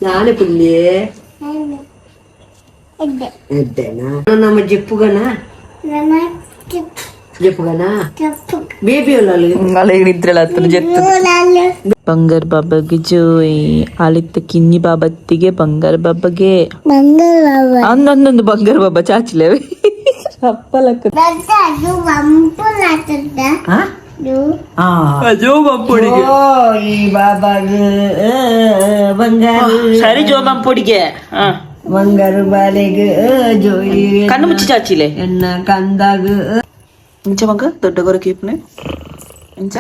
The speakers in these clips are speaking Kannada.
ನಾನೇ ಪುಲ್ಲಿ ಎದ್ದೇನಾ ನಮ್ಮ ಜಿಪ್ಪುಗನಾ ಜಿಪ್ಪುಗನಾ ಬೇಬಿ ನಿದ್ರೆಲ್ಲ ಬಂಗಾರ ಬಾಬಾಗೆ ಜೋಯ್ ಆಲಿತ್ತ ಕಿನ್ನಿ ಬಾಬತ್ತಿಗೆ ಬಂಗಾರ ಬಾಬಾಗೆ ಅಂದೊಂದು ಬಂಗಾರ ಬಾಬಾ ಚಾಚಿಲೇವೆ ಅಪ್ಪಲಕ್ಕ ಜೋ ಬಂಪುಡಿಗೆ ಬಂಗಾರ ಸರಿ ಜೋ ಬಂಪುಡಿಗೆ ಬಂಗಾರ ಬಾಲೆಗೆ ಜೋಯಿ ಕಣ್ಣು ಮುಚ್ಚಿ ಚಾಚಿಲೆ ಎನ್ನ ಕಂದಾಗ ಇಂಚ ಮಗ ದೊಡ್ಡ ಗೊರ ಕೇಪ್ನೆ ಇಂಚ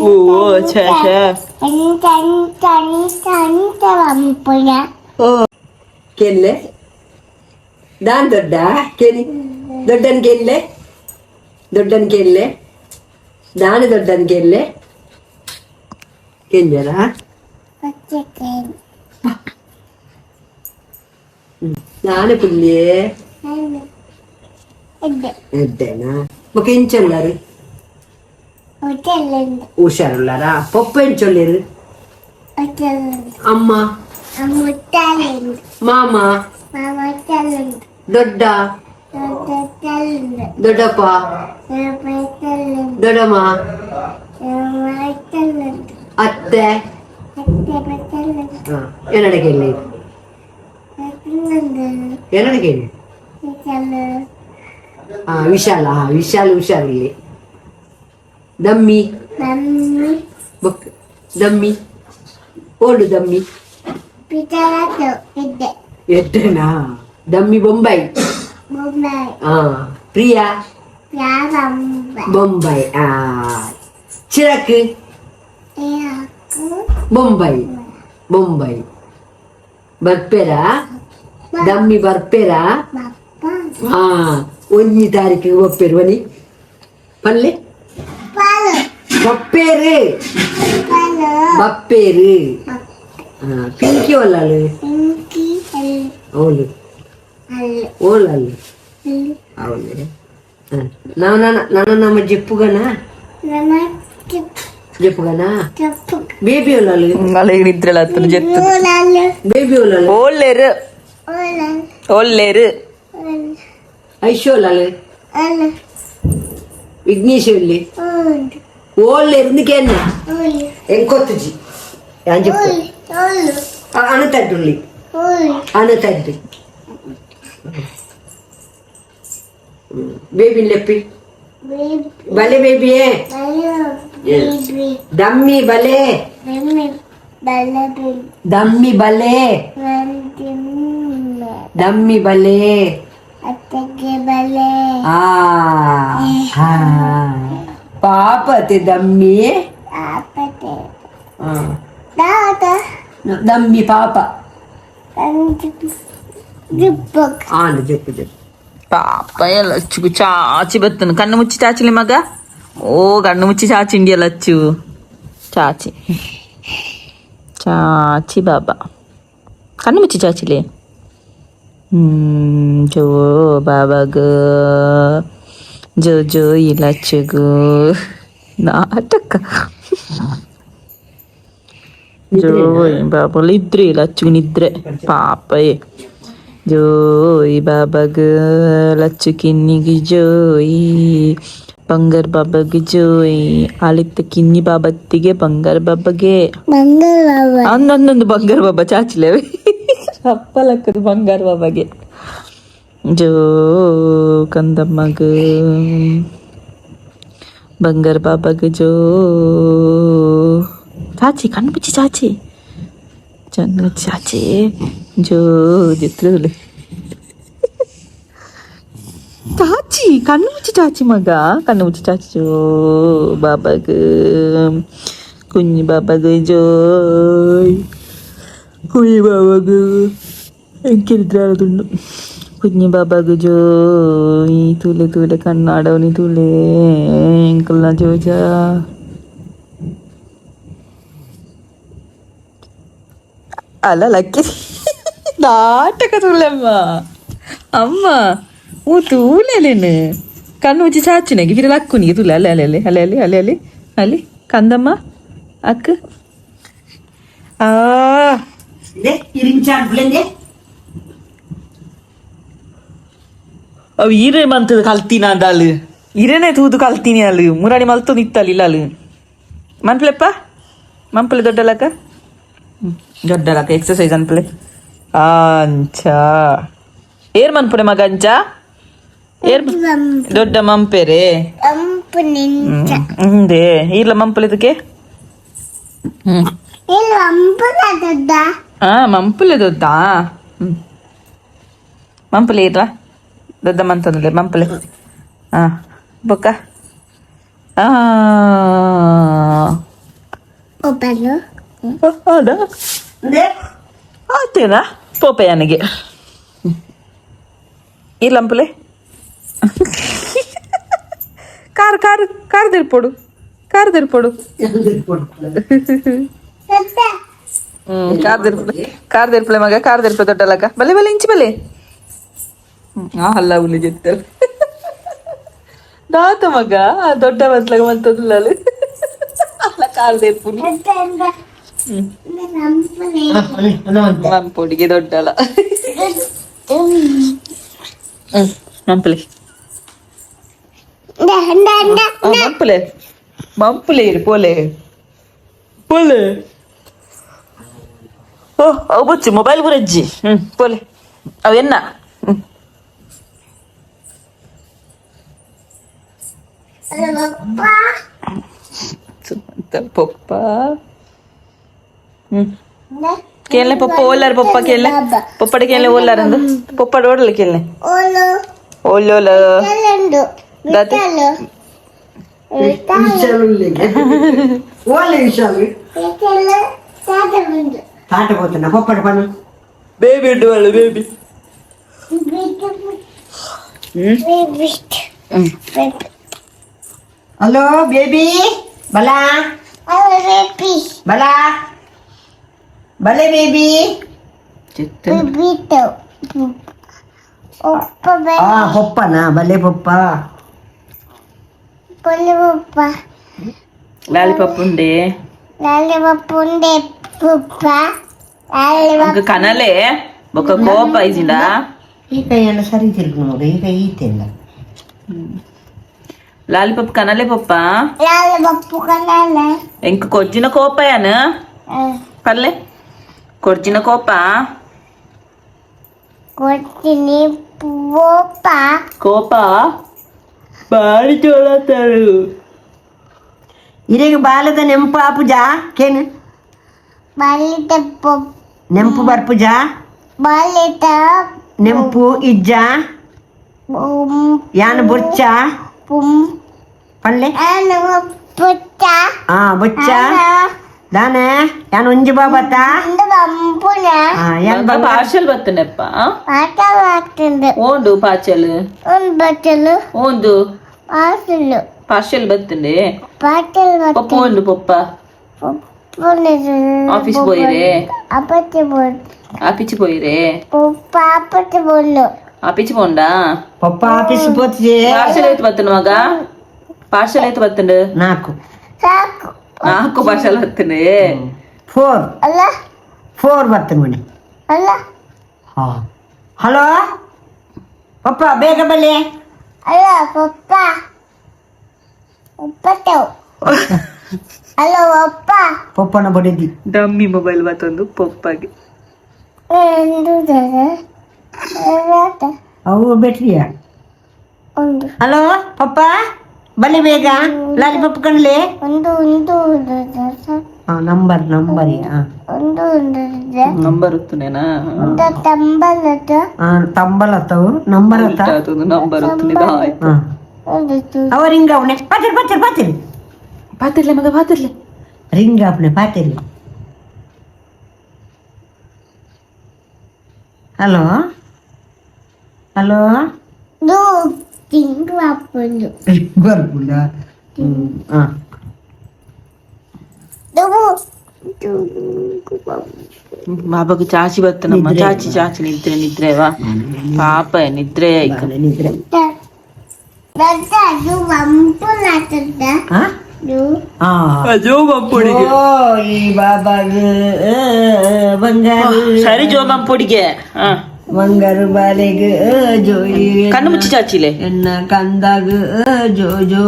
ಓ ಛೇ ಕೆಲ್ಲೆ ದಾನ್ ದೊಡ್ಡ ಕೇಳಿ ದೊಡ್ಡನ್ ಕೆಲ್ಲೆ ದಾನ ದೊಡ್ಡನ್ ಕೆಲ್ಲೆ ಕೆಂಜರ ನಾನೇ ಪುಲ್ಲಿ ಎದ್ದೇನಾ ಮತ್ತೆ ಎಂಚೊಲ್ಲರು ಹುಷಾರುಳ್ಳಾರಾ ಪಪ್ಪ ಎಂಚೊಲ್ಲೇರು ಅಮ್ಮ ಮಾಮ ದೊಡ್ಡ ದೊಡ್ಡಪ್ಪ ದೊಡ್ಡಮ್ಮ ಅತ್ತೆ ಎರಡಕ್ಕೆ ವಿಶಾಲ ಹುಷಾರಿಲ್ಲಿ ದಮ್ಮಿ ದಮ್ಮಿ ಓಲ್ಡು ದಮ್ಮಿ ಎಟ್ಟನಾ ದಮ್ಮಿ ಬೊಂಬೈ ಪ್ರಿಯಾ ಬೊಂಬೈ ಚಿರಕ್ ಬೊಂಬೈ ಬರ್ಪೇರಾ ದಮ್ಮಿ ಬರ್ಪೇರಾ 1 ತಾರೀಕಿಗೆ ಒಪ್ಪೇರು ಬನ್ನಿ ಪಲ್ಲೆ ಬಪ್ಪೇರು ಪಿಂಕಿ ಒಲ್ಲಲು ಅವಳು ಓಲಲ್ಲಿ ಅವಳು ನಾನು ನಮ್ಮ ಜಿಪ್ಪುಗನಾ ಬೇಬಿ ಒಲ್ಲಲು ನಿದ್ರೆಲ್ಲ ಬೇಬಿ ಒಲ್ಲಲು ಒಲ್ಲೇರು ಐಶೋ ಒಲ್ಲಲು ವಿಘ್ನೇಶ್ ಒಲ್ಲಿ ಓಲ್ಲೇರು ಕೇನ್ನ ಎಂಕೊತ್ತುಜಿ ಅಣತಡ್ಡುಳ್ಳಿ ಅಣತಡ್ಡು ಬೇಬಿ ಲೆಪ್ಪಿ ಬಲೆ ಬೇಬಿಯೇ ದಮ್ಮಿ ಬಲೆ ದಮ್ಮಿ ಬಲೆ ಪಾಪತೆ ದಮ್ಮಿ ದಮ್ಮಿ ಪಾಪ ಜಿಪ್ಪು ಪಾಪ ಎಲ್ಲ ಅಚ್ಚು ಚಾಚಿ ಬತ್ತನು ಕಣ್ಣು ಮುಚ್ಚಿ ಚಾಚಿಲಿ ಮಗ ಓ ಕಣ್ಣು ಮುಚ್ಚಿ ಚಾಚಿಂಡಿ ಎಲ್ಲ ಅಚ್ಚು ಚಾಚಿ ಬಾಬಾ ಕಣ್ಣು ಮುಚ್ಚಿ ಚಾಚಿಲಿ ಜೋ ಬಾಬಾಗ ಜೋ ಇಲಚ್ಚುಗು ನಾಟಕ ಜೋ ಬಾಬಾ ಇದ್ರೆ ಇಲಚ್ಚು ನಿದ್ರೆ ಪಾಪಯೇ ಜೋಯ್ ಬಾಬಾಗ ಲಚ್ಚು ಕಿನ್ನಿಗೆ ಜೋಯ್ ಬಂಗಾರ ಬಾಬಾಗೆ ಜೋಯ್ ಆಲಿತ್ತ ಕಿನ್ನಿ ಬಾಬತ್ತಿಗೆ ಬಂಗಾರ ಬಾಬಾಗೆ ಅಂದೊಂದು ಬಂಗಾರ ಬಾಬಾ ಚಾಚಿಲೇವೆ ಅಪ್ಪಲಕ್ಕದು ಬಂಗಾರ ಬಾಬಾಗೆ ಜೋ ಕಂದಮ್ಮಗ ಬಂಗಾರ ಬಾಬಾಗೆ ಜೋ ಚಾಚಿ ಕಣ್ಣು ಬಿಚ್ಚಿ ಚಾಚಿ ಚಂದ ಚಾಚಿ ಜೋ ಚಿತ್ರದಲ್ಲಿ ಚಾಚಿ ಕಣ್ಣು ಮುಚ್ಚಿ ಚಾಚಿ ಮಗ ಕಣ್ಣು ಮುಚ್ಚಿ ಚಾಚಿ ಜೋ ಬಾಬಾಗ ಕುഞ്ഞി ಬಾಬಾಗ ಜೋಯ್ ಕುഞ്ഞി ಬಾಬಾಗ ಎಂಕಿರಿದ್ರಾಳದುಂಡು ಕುഞ്ഞി ಬಾಬಾಗ ಜೋಯ್ ತೂಲೆ ಕಣ್ಣಾಡವನಿ ತೂಲೆ ಎಂಕಲ್ನ ಜೋಜಾ ಅಲ್ಲ ಲಕ್ಕಿ ನಾಟಕ ತುಳಮ್ಮ ಅಮ್ಮ ಓ ತೂಲೆಲೇನು ಕಣ್ಣು ಮುಚ್ಚಿ ಚಾಚಿನಾಗಿ ಫಿರ ಲಕ್ಕುನಿಗೆ ತುಲೆ ಅಲ್ಲಿ ಅಲ್ಲಿ ಅಲ್ಲಿ ಅಲ್ಲಿ ಅಲ್ಲಿ ಅಲ್ಲಿ ಅಲ್ಲಿ ಅಲ್ಲಿ ಕಂದಮ್ಮ ಅಕ್ಕ ಅವು ಈರೇ ಮಂತದ ಕಲ್ತೀನಿ ಅಂದಾಳು ಇರೇನೆ ತೂದು ಕಲ್ತೀನಿ ಅಳು ಮುರಾಣಿ ಮಲ್ತು ನಿತ್ತಲ್ಲಿ ಇಲ್ಲ ಅಳು ಮನ್ಪ್ಲೆಪ್ಪ ಮಂಪಲೆ ದೊಡ್ಡಲಕ್ಕ ದೊಡ್ಡಲಕ್ಕ ಎಕ್ಸಸೈಸ್ ಅನ್ಪಲೆ ಅಂಚ ಏರ್ ಮನ್ಪುಡೆ ಮಗ ಅಂಚ ಏರ್ ದೊಡ್ಡ ಮಂಪೆರೆ ಹಿಂದೆ ಇಲ್ಲ ಮಂಪಲೆ ಇದಕ್ಕೆ ಮಂಪಲೆ ದೊಡ್ಡ ಮಂಪಲೆ ಇರ ದೊಡ್ಡ ಮಂತಂದ್ರೆ ಮಂಪಲೆ ಬೊಕ್ಕ ಆತೇನಾ ಪೋಪಯ್ಯನಿಗೆ ಇಲ್ಲಂಪಲೆ ಕಾರ್ ದಿರ್ಪೊಡು ಕಾರ್ ದಿರ್ಪಲೆ ಮಗ ಕಾರ್ ದಿರ್ಪೆ ದೊಡ್ಡಲಕ್ಕ ಬಲೆ ಬಲೆ ಇಂಚಿ ಬಲೆ ಹಲ್ಲ ಉಲಿ ಜೊತೆ ದಾತ ಮಗ ದೊಡ್ಡ ಮತ್ಲಾಗ ಮಂತದಿಲ್ಲ ಅಲ್ಲ ಕಾರ್ ದಿರ್ಪುಲಿ ಮಂಪೊಡಿಗೆ ದೊಡ್ಡಲ ಮಂಪಲೆ ಮಂಪಲೆ ಇರು ಪೋಲೆ ಓ ಅವು ಬಚ್ಚು ಮೊಬೈಲ್ ಬುರಜ್ಜಿ ಪೋಲೆ ಅವೆನ್ನ ಪಪ್ಪ ಕೇಳಲೆ ಪಪ್ಪ ಓಲಾರ ಪಪ್ಪ ಕೇಳಲೆ ಪಪ್ಪಡೆ ಕೇಳಲೆ ಓಲಾರಂದು ಪಪ್ಪಡೆ ಓಡಲೆ ಕೇಳಲೆ ಓಲೋಲ ದಾತೆ ಬೇಬಿ ಉಂಟು ಒಳ್ಳೆ ಬೇಬಿ ಹಲೋ ಬೇಬಿ ಬಲಾ ಬಲಾ ಬಲೆ ಬೇಬಿ ಪಪ್ಪನ ಬಲೆ ಪಪ್ಪ ಲಾಲಿಪಾಪ್ ಉಂಡೆ ಕನಲೆ ಬೊಕ್ಕ ಕೋಪ ಐಜಿಂಡ ಈ ಕೈ ಎಲ್ಲ ಸರಿ ತಿರುಗು ನೋಡು ಈಗ ಈತೆಲ್ಲ ಲಾಲಿಪಾಪ್ ಕನಲೆ ಪಪ್ಪ ಎಂಕ ಕೊಜ್ಜಿನ ಕೋಪ ಯಾನ ಪಲ್ಲೆ ಕೊಜ್ಜಿನ ಕೋಪ ಕೋಪ ಬಾರಿ ಚೋಳತ್ತಾರು ಇರೇಗ ಬಾಲದ ನೆಂಪು ಆಪುಜಾ ಕೇನು ನೆಂಪು ಬರ್ಪುಜಾ ನೆಂಪು ಇಜ್ಜ ಯಾನು ಬುರ್ಚ ಪಲ್ಲೆ ಬುಚ್ಚ ದಾನೆ ಯಾನು ಒಂಜಿ ಬಾಬತ್ತ ಪಾರ್ಸಲ್ ಬತ್ತನೆಪ್ಪ ಓಂಡು ಪಾರ್ಸಲ್ ಓಂದು ಪಾರ್ಸಲ್ ಬತ್ತಂಡೆ ಪಪ್ಪ ಓಂಡು ಪಪ್ಪ ಆಫೀಸ್ போயிரே ఆఫీస్ పోయిరే ఆఫీస్ పోండా ಪಪ್ಪ ಆಫೀಸ್ పోతే పార్సల్ అయితే బత్తను మగ పార్సల్ అయితే బత్తండు నాకు పార్సల్ బత్తండు 4 ಬರ್ತನು ಮನೆ ಹಲೋ ಪಪ್ಪ ಬೇಗ ಬಲೆ ಪಪ್ಪನ ಬಡಿದಿ ಡಮ್ಮಿ ಮೊಬೈಲ್ ಬತ್ತೊಂದು ಪಪ್ಪಗೆ ಅವು ಬ್ಯಾಟ್ರಿಯ ಹಲೋ ಪಪ್ಪ ಬಲೆ ಬೇಗ ಲಾಲಿಪಾಪ್ ಕಣ್ಲೆ ನಂಬರ್ వస్తున్నాయినా ತಂಬಲ್ ಅತ್ತವು ನಂಬರ್ ಅತ್ತ నంబర్ వస్తుంది ಅವ ರಿಂಗ್ ಅವನೆ ಪಾತಿರ್ಲೆ పాతిర్లే మగ పాతిర్లే ರಿಂಗ್ ಅವನೆ ಪಾತಿರ್ಲೆ ಹಲೋ ಬರ್ಪುಂಡ బాబాకు చాచి బత్తనమ్మ చాచి నిద్రేవా పాప నిద్రే ಜೋಬಂಪುಡಿಗೆ ಜೋಯಿ ಬಾಬಾಗ ಬಂಗಾರು ಸರಿ ಜೋಬಂಪುಡಿಗೆ ಬಂಗಾರು ಬಾಲೆಗ ಜೋಯಿ ಕಣ್ಣು ಮುಚ್ಚಿ ಚಾಚಿಲೆ ಎನ್ನ ಕಂದಾಗ ಜೋ ಜೋ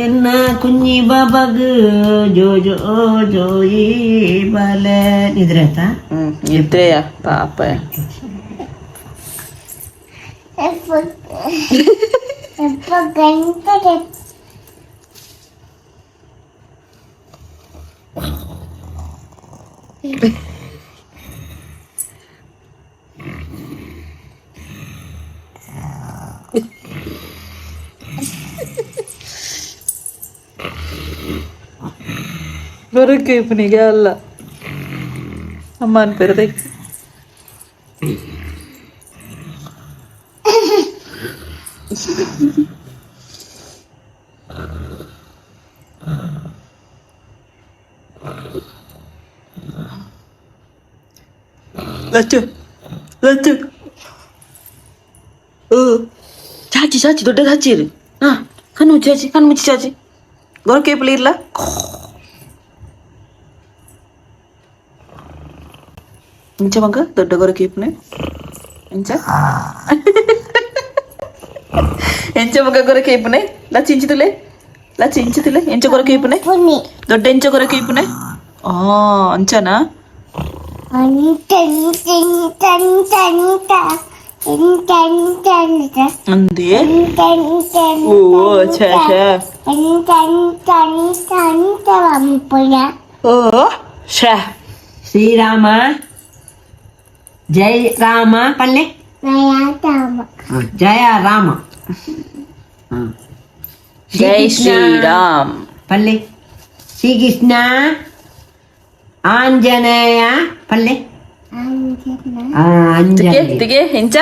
ಎನ್ನ ಕುഞ്ഞി ಬಾಬಾಗ ಜೋ ಜೋ ಜೋಯಿ ಬಾಲೆ ನಿದ್ರಾಯ್ತಾ ಇದ್ರೆಯ ಪಾಪ ಬರೋಕೆ ಇಪ್ಪನಿಗೆ ಅಲ್ಲ ಅಮ್ಮನ ಪೆರದೆ ಲಚ್ಚು ಲಚ್ಚು ಚಾಚಿ ಚಾಚಿ ದೊಡ್ಡದು ಹಚ್ಚಿರಿ ಕಣ್ಣು ಮುಚ್ಚಿ ಚಾಚಿ ಕಣ್ಣು ಮುಚ್ಚಿ ಚಾಚಿ ಗೊರ ಕೇಪಲಿ ಇರ್ಲ ಇಂಚ ಮಗ ದೊಡ್ಡ ಗೊರ ಕೇಪನೆ ಇಂಚ ಎಂಚ ಮಗ ಗೊರ ಕೇಪನೆ ಲಚ್ಚ ಇಂಚಿತಲೆ ಲಚ್ಚ ಇಂಚಿತಲೆ ಎಂಚ ಗೊರ ಕೇಪನೆ ದೊಡ್ಡ ಎಂಚ ಗೊರ ಕೇಪನೆ ಅಂಚನಾ ಅಂದೆ ಓ ಛೇ ಓ ಛೇ ಶ್ರೀರಾಮ ಜೈ ರಾಮ ಪಲ್ಲೆ ಜಯ ರಾಮ ಜೈ ಶ್ರೀರಾಮ್ ಪಲ್ಲೆ ಶ್ರೀಕೃಷ್ಣ ಆಂಜನೇಯ ಪಲ್ಲೆ ತಿಗೆ ಹೆಂಚ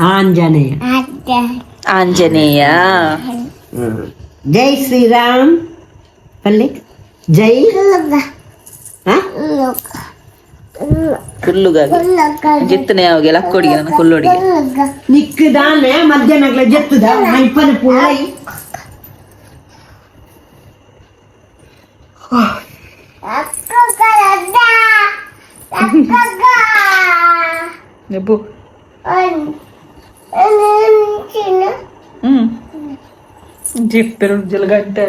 ಆಂಜನೇಯ ಆಂಜನೇಯ ಜೈ ಶ್ರೀರಾಮ್ ಪಲ್ಲೆ ಜೈ ಕುಲ್ಲುಗಾಗಿ ಜಿತ್ತನೆ ಯಾವಾಗ ಲಕ್ಕೋಡಿಗೆ ನನ್ನ ಕುಲ್ಲೋಡಿಗೆ ನಿಕ್ಕದಾನೆ ಮಧ್ಯಾಹ್ನ ಜತ್ತದ ಮೈಪನ ಪುಳೈ ನೆಬ್ಬು ಜಿಪ್ಪೆರು ಜಲಗಂಟೆ